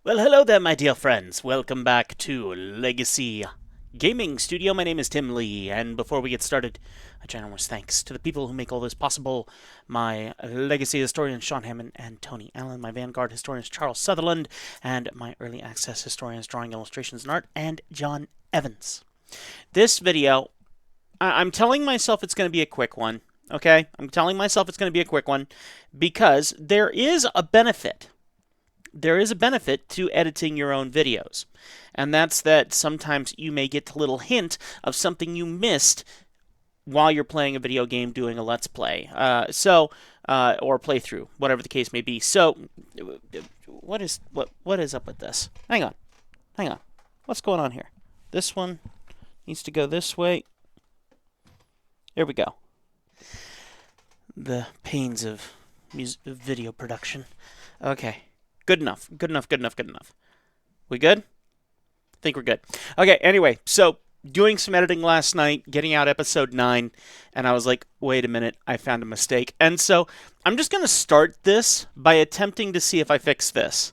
Well, hello there, my dear friends. Welcome back to Legacy Gaming Studio. My name is Tim Lee, and before we get started, a generous thanks to the people who make all this possible. My Legacy historians, Sean Hammond and Tony Allen, my Vanguard historians, Charles Sutherland, and my Early Access historians, Drawing Illustrations and Art, and John Evans. This video, I'm telling myself it's going to be a quick one, okay? I'm telling myself it's going to be a quick one because there is a benefit. There is a benefit to editing your own videos, and that's that sometimes you may get a little hint of something you missed while you're playing a video game, doing a Let's Play, or playthrough, whatever the case may be. So, what is up with this? Hang on. What's going on here? This one needs to go this way. There we go. The pains of video production. Okay. Good enough. We good? I think we're good. Okay, anyway, so doing some editing last night, getting out episode 9, and I was like, wait a minute, I found a mistake. And so I'm just going to start this by attempting to see if I fix this.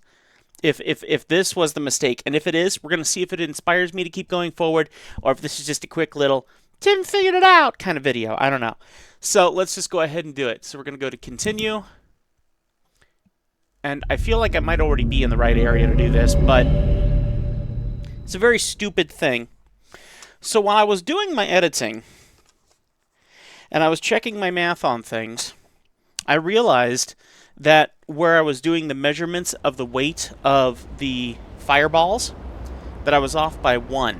If this was the mistake, and if it is, we're going to see if it inspires me to keep going forward, or if this is just a quick little, Tim figured it out kind of video. I don't know. So let's just go ahead and do it. So we're going to go to continue. And I feel like I might already be in the right area to do this, but it's a very stupid thing. So while I was doing my editing, and I was checking my math on things, I realized that where I was doing the measurements of the weight of the fireballs, that I was off by 1.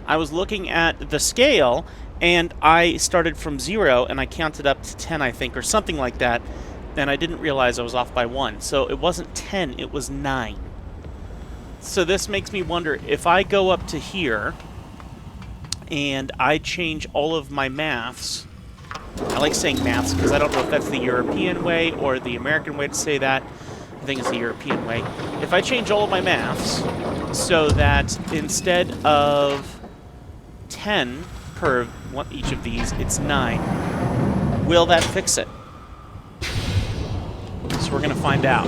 I was looking at the scale, and I started from 0, and I counted up to 10, I think, or something like that. And I didn't realize I was off by 1. So it wasn't 10, it was 9. So this makes me wonder, if I go up to here and I change all of my maths, I like saying maths because I don't know if that's the European way or the American way to say that. I think it's the European way. If I change all of my maths so that instead of 10 per each of these, it's 9, will that fix it? So we're going to find out.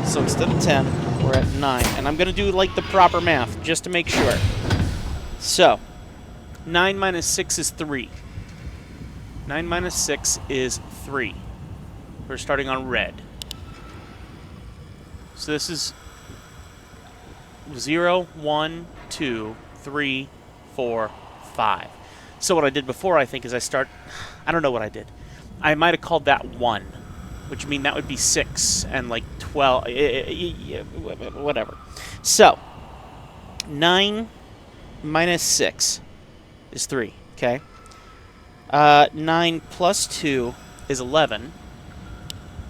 So instead of 10, we're at 9. And I'm going to do like the proper math just to make sure. So 9 minus 6 is 3. 9 minus 6 is 3. We're starting on red. So this is 0, 1, 2, 3, 4, 5. So what I did before, I think, is I don't know what I did. I might have called that 1. Which would mean that would be 6 and like 12, whatever. So, 9 minus 6 is 3, okay? 9 plus 2 is 11.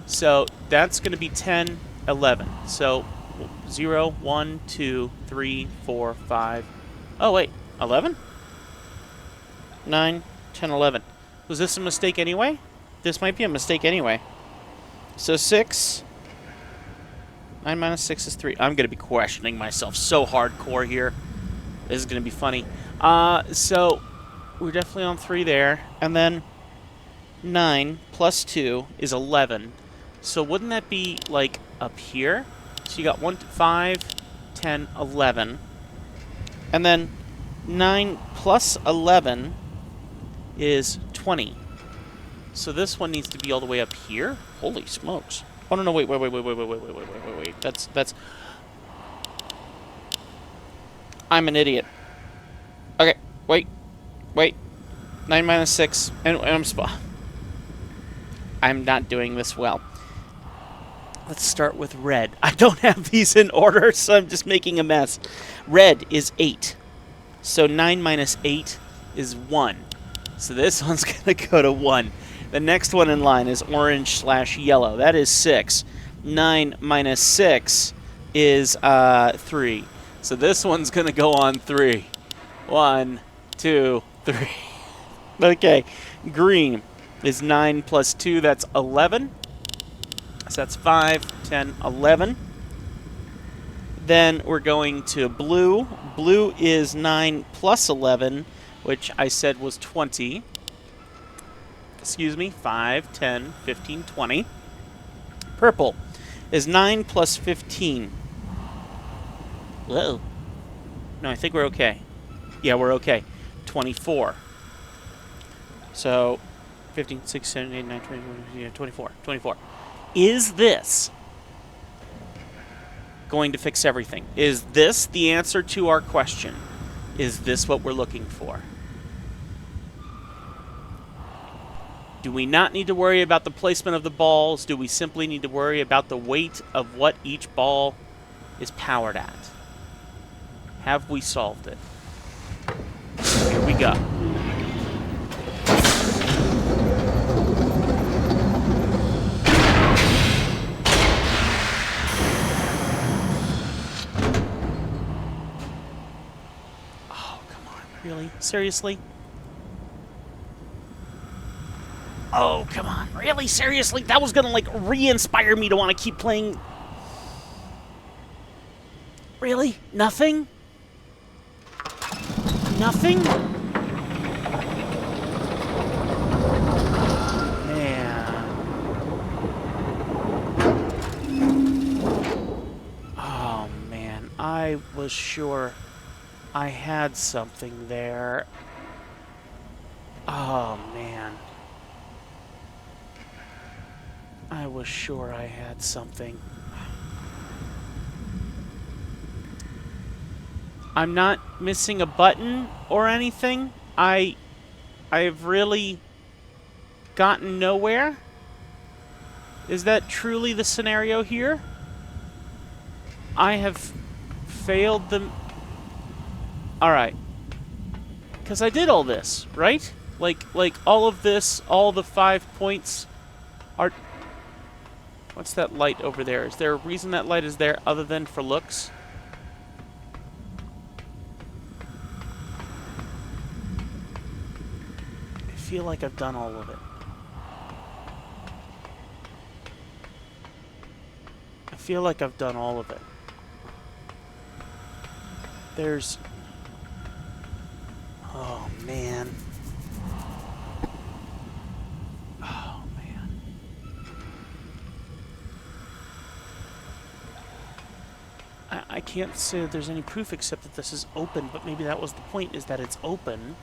So, that's going to be 10, 11. So, 0, 1, 2, 3, 4, 5. Oh, wait, 11? 9, 10, 11. Was this a mistake anyway? This might be a mistake anyway. So 6, 9 minus 6 is 3. I'm going to be questioning myself so hardcore here. This is going to be funny. So we're definitely on 3 there. And then 9 plus 2 is 11. So wouldn't that be like up here? So you got 1, 5, 10, 11. And then 9 plus 11 is 20. So this one needs to be all the way up here? Holy smokes. Oh, no, wait. That's... I'm an idiot. Okay, wait. 9 minus 6, and I'm not doing this well. Let's start with red. I don't have these in order, so I'm just making a mess. Red is 8. So 9 minus 8 is 1. So this one's going to go to 1. The next one in line is orange/yellow. That is 6. 9 minus 6 is 3. So this one's going to go on 3. 1, 2, 3. Okay. Green is 9 plus 2. That's 11. So that's 5, 10, 11. Then we're going to blue. Blue is 9 plus 11, which I said was 20. Excuse me, 5, 10, 15, 20. Purple is 9 plus 15. Whoa. No, I think we're okay. Yeah, we're okay. 24. So, 15, 16, 17, 18, 19, 20, yeah, 24. 24. Is this going to fix everything? Is this the answer to our question? Is this what we're looking for? Do we not need to worry about the placement of the balls? Do we simply need to worry about the weight of what each ball is powered at? Have we solved it? Here we go. Oh, come on. Really? Seriously? Oh, come on. Really? Seriously? That was gonna, like, re-inspire me to want to keep playing. Really? Nothing? Nothing? Man. Oh, man. I was sure I had something there. Oh, man. I was sure I had something. I'm not missing a button or anything. I've really gotten nowhere. Is that truly the scenario here? I have failed them. Alright. Because I did all this, right? Like all of this, all the 5 points are... What's that light over there? Is there a reason that light is there other than for looks? I feel like I've done all of it. I feel like I've done all of it. There's... Oh, man. Oh, man. I can't say that there's any proof except that this is open, but maybe that was the point, is that it's open.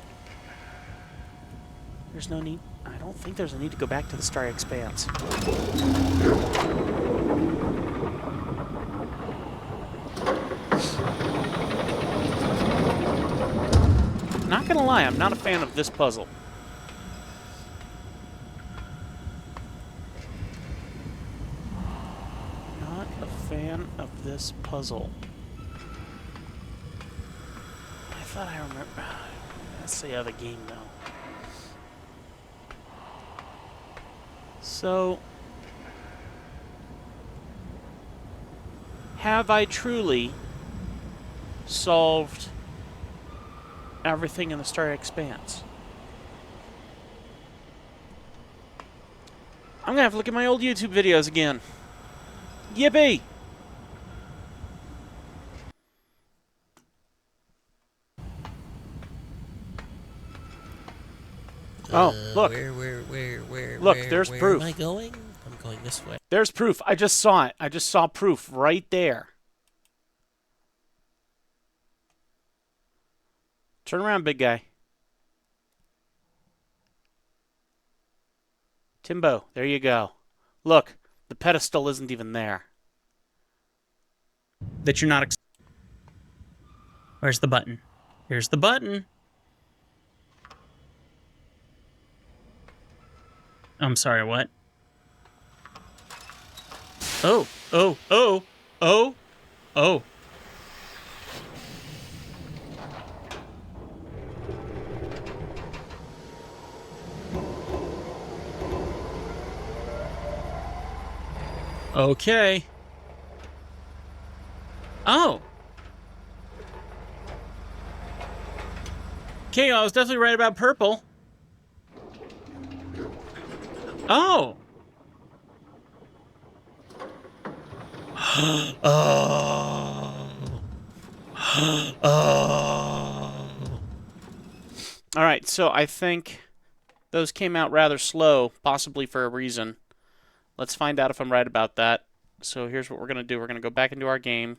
There's no need... I don't think there's a need to go back to the Starry Expanse. Not gonna lie, I'm not a fan of this puzzle. Not a fan of this puzzle. I thought I remember... That's the other game, though. So... Have I truly solved everything in the Starry Expanse? I'm gonna have to look at my old YouTube videos again. Yippee! Oh, look. Where? Look, there's proof. Where am I going? I'm going this way. There's proof. I just saw it. I just saw proof right there. Turn around, big guy. Timbo, there you go. Look, the pedestal isn't even there. That you're not... Where's the button? Here's the button. I'm sorry, what? Oh, oh, oh, oh, oh. Okay. Oh. Okay, I was definitely right about purple. Oh. Oh. Oh. All right, so I think those came out rather slow, possibly for a reason. Let's find out if I'm right about that. So here's what we're going to do. We're going to go back into our game.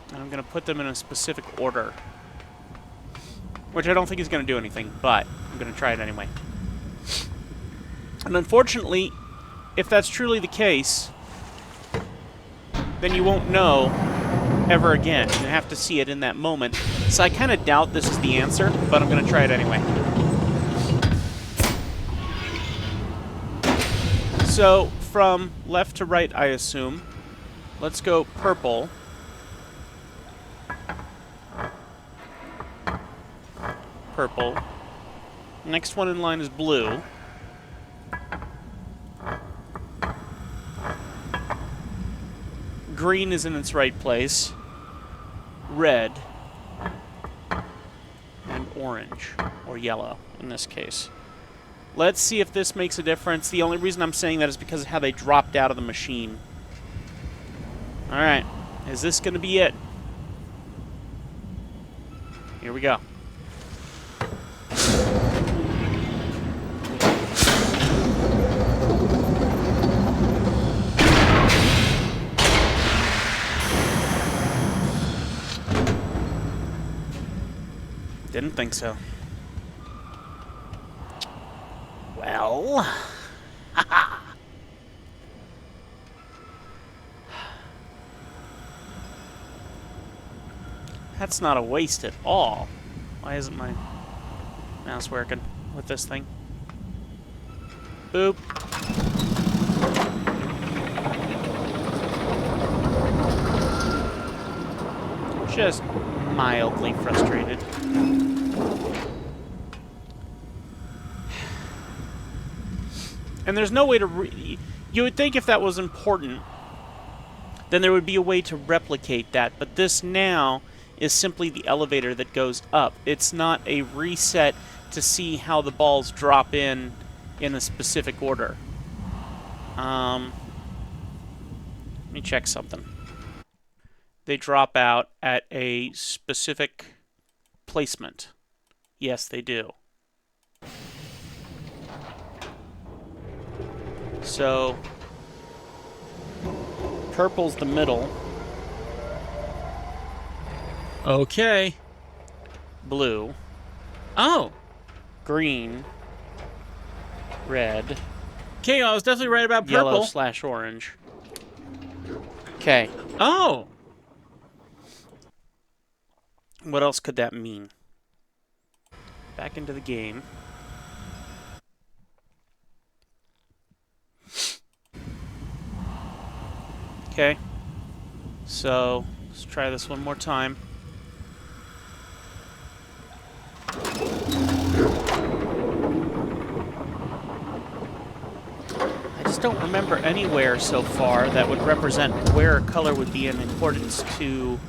And I'm going to put them in a specific order. Which I don't think is going to do anything, but I'm going to try it anyway. And unfortunately, if that's truly the case, then you won't know ever again. You have to see it in that moment. So I kind of doubt this is the answer, but I'm going to try it anyway. So, from left to right, I assume. Let's go purple. Purple. Next one in line is blue. Green is in its right place. Red. And orange. Or yellow, in this case. Let's see if this makes a difference. The only reason I'm saying that is because of how they dropped out of the machine. Alright. Is this going to be it? Here we go. Didn't think so. Well... Haha! That's not a waste at all. Why isn't my mouse working with this thing? Boop. Just mildly frustrated. And there's no way to... You would think if that was important, then there would be a way to replicate that. But this now is simply the elevator that goes up. It's not a reset to see how the balls drop in a specific order. Let me check something. They drop out at a specific placement. Yes, they do. So, purple's the middle. Okay. Blue. Oh. Green. Red. Okay, I was definitely right about purple. Yellow/orange. Okay. Oh. What else could that mean? Back into the game. Okay. So, let's try this one more time. I just don't remember anywhere so far that would represent where a color would be in accordance to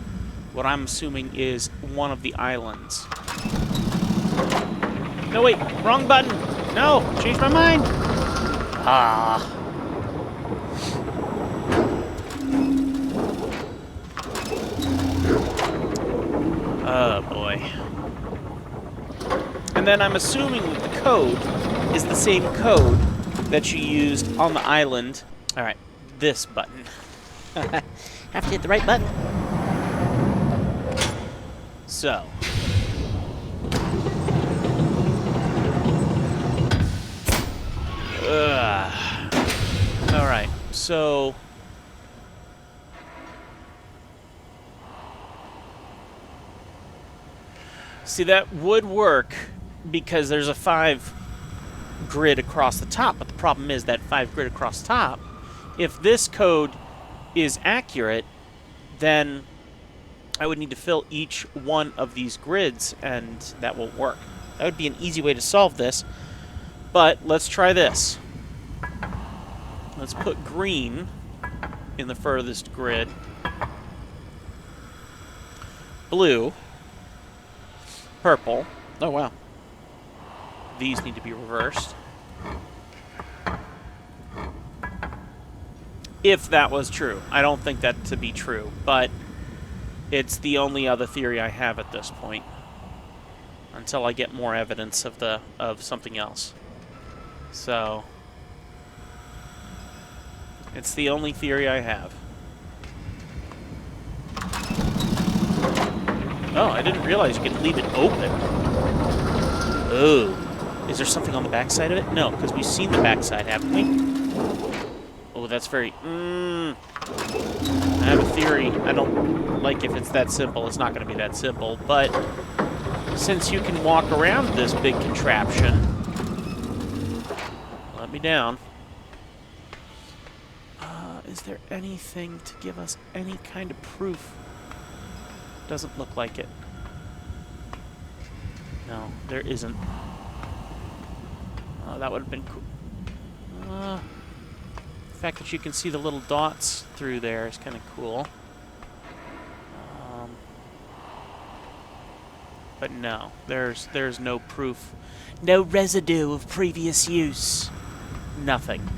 what I'm assuming is one of the islands. No, wait, wrong button. No, changed my mind. Ah. Oh, boy. And then I'm assuming that the code is the same code that you used on the island. All right, this button. Have to hit the right button. So. All right, so. See, that would work because there's a 5 grid across the top, but the problem is that 5 grid across the top, if this code is accurate, then I would need to fill each one of these grids, and that won't work. That would be an easy way to solve this, but let's try this. Let's put green in the furthest grid. Blue. Purple. Oh, wow. These need to be reversed. If that was true. I don't think that to be true, but it's the only other theory I have at this point. Until I get more evidence of something else. So, it's the only theory I have. Oh, I didn't realize you could leave it open. Oh. Is there something on the backside of it? No, because we've seen the backside, haven't we? Oh, that's very... I have a theory. I don't like if it's that simple. It's not going to be that simple. But since you can walk around this big contraption... Let me down. Is there anything to give us any kind of proof? Doesn't look like it. No, there isn't. Oh, that would have been cool. The fact that you can see the little dots through there is kind of cool. But no, there's no proof. No residue of previous use. Nothing.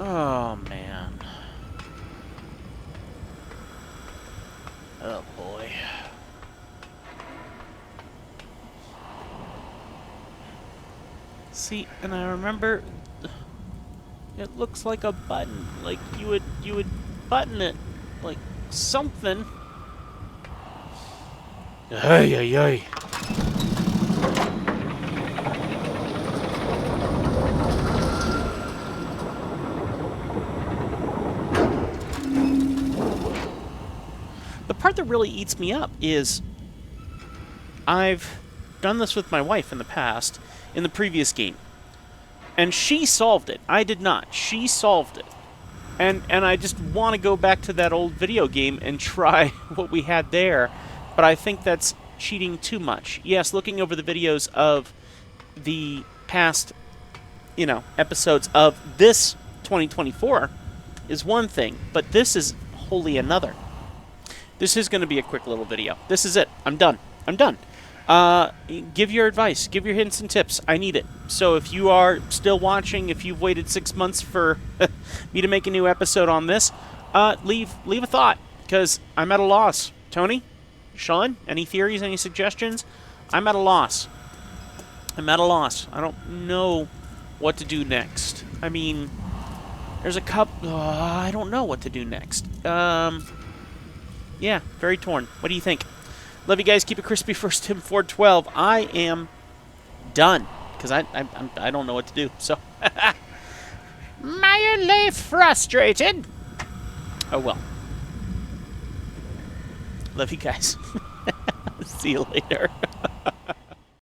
Oh, man. Oh, boy. See, and I remember it looks like a button. Like you would button it like something. Ay ay ay. The part that really eats me up is I've done this with my wife in the past, in the previous game. And she solved it. I did not. She solved it. And I just want to go back to that old video game and try what we had there. But I think that's cheating too much. Yes, looking over the videos of the past, episodes of this 2024 is one thing. But this is wholly another. This is going to be a quick little video. This is it. I'm done. I'm done. Give your advice. Give your hints and tips. I need it. So if you are still watching, if you've waited 6 months for me to make a new episode on this, leave a thought, because I'm at a loss. Tony? Sean? Any theories? Any suggestions? I'm at a loss. I'm at a loss. I don't know what to do next. I mean, there's a couple... I don't know what to do next. Yeah, very torn. What do you think? Love you guys. Keep it crispy. First Tim 412. I am done because I don't know what to do. So mildly frustrated. Oh well. Love you guys. See you later.